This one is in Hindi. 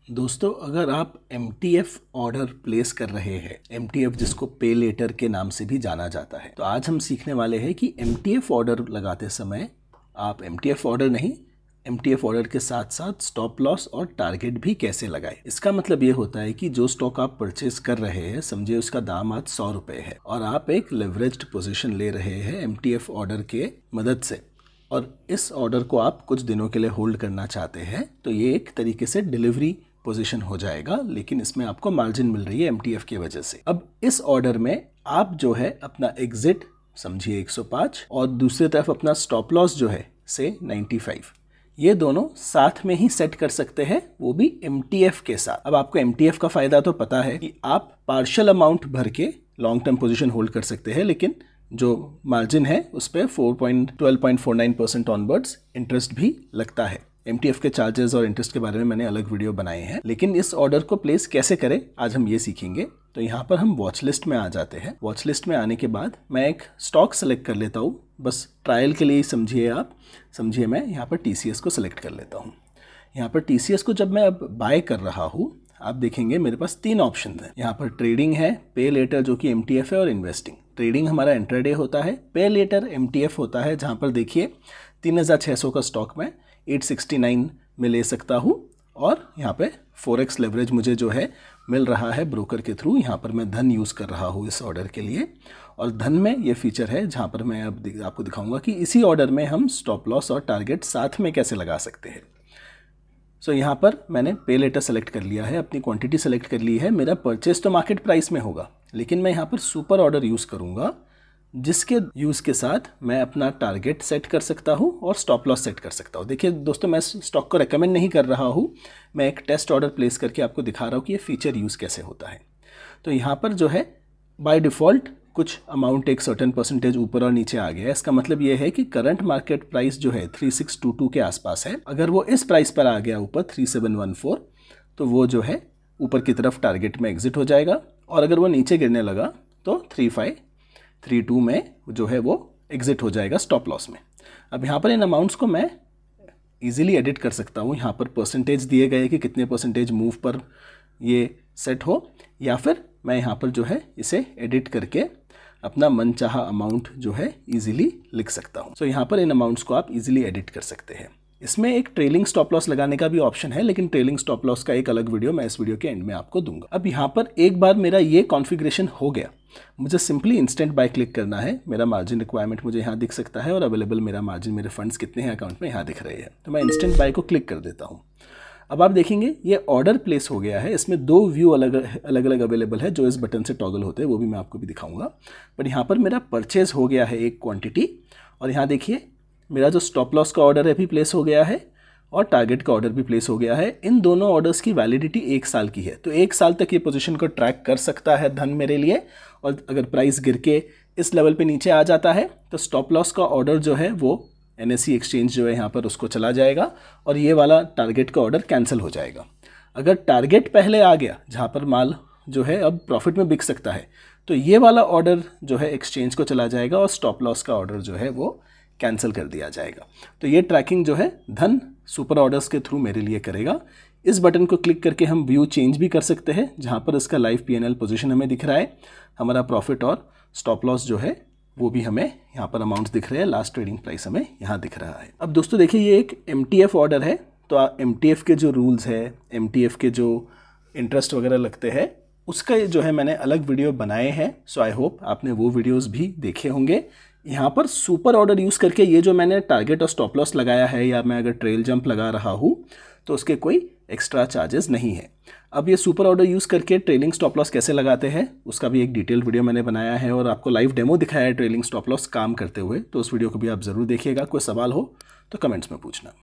दोस्तों, अगर आप MTF ऑर्डर प्लेस कर रहे हैं, MTF जिसको पे लेटर के नाम से भी जाना जाता है, तो आज हम सीखने वाले हैं कि MTF ऑर्डर लगाते समय आप MTF ऑर्डर नहीं, MTF ऑर्डर के साथ साथ स्टॉप लॉस और टारगेट भी कैसे लगाएं। इसका मतलब ये होता है कि जो स्टॉक आप परचेज कर रहे हैं, समझिए उसका दाम आज 100 रुपये है और आप एक लेवरेज्ड पोजीशन ले रहे हैं MTF ऑर्डर के मदद से, और इस ऑर्डर को आप कुछ दिनों के लिए होल्ड करना चाहते हैं, तो ये एक तरीके से डिलीवरी पोजीशन हो जाएगा, लेकिन इसमें आपको मार्जिन मिल रही है MTF की वजह से। अब इस ऑर्डर में आप जो है अपना एग्जिट समझिए 105 और दूसरी तरफ अपना स्टॉप लॉस जो है से 95, ये दोनों साथ में ही सेट कर सकते हैं, वो भी MTF के साथ। अब आपको MTF का फायदा तो पता है कि आप पार्शियल अमाउंट भर के लॉन्ग टर्म पोजीशन होल्ड कर सकते हैं, लेकिन जो मार्जिन है उस पर 12.49% ऑनवर्ड्स इंटरेस्ट भी लगता है। MTF के चार्जेस और इंटरेस्ट के बारे में मैंने अलग वीडियो बनाए हैं, लेकिन इस ऑर्डर को प्लेस कैसे करें आज हम ये सीखेंगे। तो यहाँ पर हम वॉच लिस्ट में आ जाते हैं। वॉच लिस्ट में आने के बाद मैं एक स्टॉक सेलेक्ट कर लेता हूँ, बस ट्रायल के लिए समझिए आप। समझिए मैं यहाँ पर TCS को सिलेक्ट कर लेता हूँ। यहाँ पर TCS को जब मैं अब बाय कर रहा हूँ, आप देखेंगे मेरे पास 3 ऑप्शन है। यहाँ पर ट्रेडिंग है, पे लेटर जो कि MTF है, और इन्वेस्टिंग। ट्रेडिंग हमारा इंट्राडे होता है, पे लेटर MTF होता है, जहाँ पर देखिए 3600 का स्टॉक मैं 869 में ले सकता हूँ, और यहाँ पे 4x लेवरेज मुझे जो है मिल रहा है ब्रोकर के थ्रू। यहाँ पर मैं धन यूज़ कर रहा हूँ इस ऑर्डर के लिए, और धन में ये फीचर है जहाँ पर मैं अब आपको दिखाऊंगा कि इसी ऑर्डर में हम स्टॉप लॉस और टारगेट साथ में कैसे लगा सकते हैं। सो यहाँ पर मैंने पे लेटर सेलेक्ट कर लिया है, अपनी क्वांटिटी सेलेक्ट कर ली है। मेरा परचेज तो मार्केट प्राइस में होगा, लेकिन मैं यहाँ पर सुपर ऑर्डर यूज़ करूँगा, जिसके यूज़ के साथ मैं अपना टारगेट सेट कर सकता हूँ और स्टॉप लॉस सेट कर सकता हूँ। देखिए दोस्तों, मैं स्टॉक को रेकमेंड नहीं कर रहा हूँ, मैं एक टेस्ट ऑर्डर प्लेस करके आपको दिखा रहा हूँ कि ये फीचर यूज़ कैसे होता है। तो यहाँ पर जो है बाय डिफ़ॉल्ट कुछ अमाउंट एक सर्टेन परसेंटेज ऊपर और नीचे आ गया है। इसका मतलब ये है कि करंट मार्केट प्राइस जो है 3622 के आसपास है। अगर वो इस प्राइस पर आ गया ऊपर 3714, तो वो जो है ऊपर की तरफ टारगेट में एग्जिट हो जाएगा, और अगर वो नीचे गिरने लगा तो 3532 में जो है वो एग्जिट हो जाएगा स्टॉप लॉस में। अब यहाँ पर इन अमाउंट्स को मैं ईजिली एडिट कर सकता हूँ। यहाँ पर परसेंटेज दिए गए कि कितने परसेंटेज मूव पर ये सेट हो, या फिर मैं यहाँ पर जो है इसे एडिट करके अपना मनचाहा अमाउंट जो है इजीली लिख सकता हूँ। सो यहाँ पर इन अमाउंट्स को आप इजीली एडिट कर सकते हैं। इसमें एक ट्रेलिंग स्टॉप लॉस लगाने का भी ऑप्शन है, लेकिन ट्रेलिंग स्टॉप लॉस का एक अलग वीडियो मैं इस वीडियो के एंड में आपको दूंगा। अब यहाँ पर एक बार मेरा ये कॉन्फ़िगरेशन हो गया, मुझे सिंपली इंस्टेंट बाय क्लिक करना है। मेरा मार्जिन रिक्वायरमेंट मुझे यहाँ दिख सकता है, और अवेलेबल मेरा मार्जिन, मेरे फंड्स कितने हैं अकाउंट में यहाँ दिख रहे हैं। तो मैं इंस्टेंट बाय को क्लिक कर देता हूँ। अब आप देखेंगे ये ऑर्डर प्लेस हो गया है। इसमें 2 व्यू अलग अलग अवेलेबल है जो इस बटन से टॉगल होते हैं, वो भी मैं आपको भी दिखाऊंगा। बट यहाँ पर मेरा परचेज हो गया है एक क्वांटिटी, और यहाँ देखिए मेरा जो स्टॉप लॉस का ऑर्डर है भी प्लेस हो गया है, और टारगेट का ऑर्डर भी प्लेस हो गया है। इन दोनों ऑर्डर्स की वैलिडिटी 1 साल की है, तो 1 साल तक ये पोजीशन को ट्रैक कर सकता है धन मेरे लिए। और अगर प्राइस गिर के इस लेवल पे नीचे आ जाता है तो स्टॉप लॉस का ऑर्डर जो है वो NSE एक्सचेंज जो है यहाँ पर उसको चला जाएगा, और ये वाला टारगेट का ऑर्डर कैंसिल हो जाएगा। अगर टारगेट पहले आ गया जहाँ पर माल जो है अब प्रॉफिट में बिक सकता है, तो ये वाला ऑर्डर जो है एक्सचेंज को चला जाएगा, और स्टॉप लॉस का ऑर्डर जो है वो कैंसिल कर दिया जाएगा। तो ये ट्रैकिंग जो है धन सुपर ऑर्डर्स के थ्रू मेरे लिए करेगा। इस बटन को क्लिक करके हम व्यू चेंज भी कर सकते हैं, जहाँ पर इसका लाइव PNL पोजीशन हमें दिख रहा है। हमारा प्रॉफिट और स्टॉप लॉस जो है वो भी हमें यहाँ पर अमाउंट्स दिख रहे हैं, लास्ट ट्रेडिंग प्राइस हमें यहाँ दिख रहा है। अब दोस्तों देखिए, ये एक MTF ऑर्डर है, तो MTF के जो रूल्स है, MTF के जो इंटरेस्ट वगैरह लगते हैं, उसका जो है मैंने अलग वीडियो बनाए हैं। सो आई होप आपने वो वीडियोस भी देखे होंगे। यहाँ पर सुपर ऑर्डर यूज़ करके ये जो मैंने टारगेट और स्टॉप लॉस लगाया है, या मैं अगर ट्रेल जंप लगा रहा हूँ, तो उसके कोई एक्स्ट्रा चार्जेस नहीं है। अब ये सुपर ऑर्डर यूज़ करके ट्रेलिंग स्टॉप लॉस कैसे लगाते हैं, उसका भी एक डिटेल वीडियो मैंने बनाया है, और आपको लाइव डेमो दिखाया है ट्रेलिंग स्टॉप लॉस काम करते हुए, तो उस वीडियो को भी आप ज़रूर देखिएगा। कोई सवाल हो तो कमेंट्स में पूछना।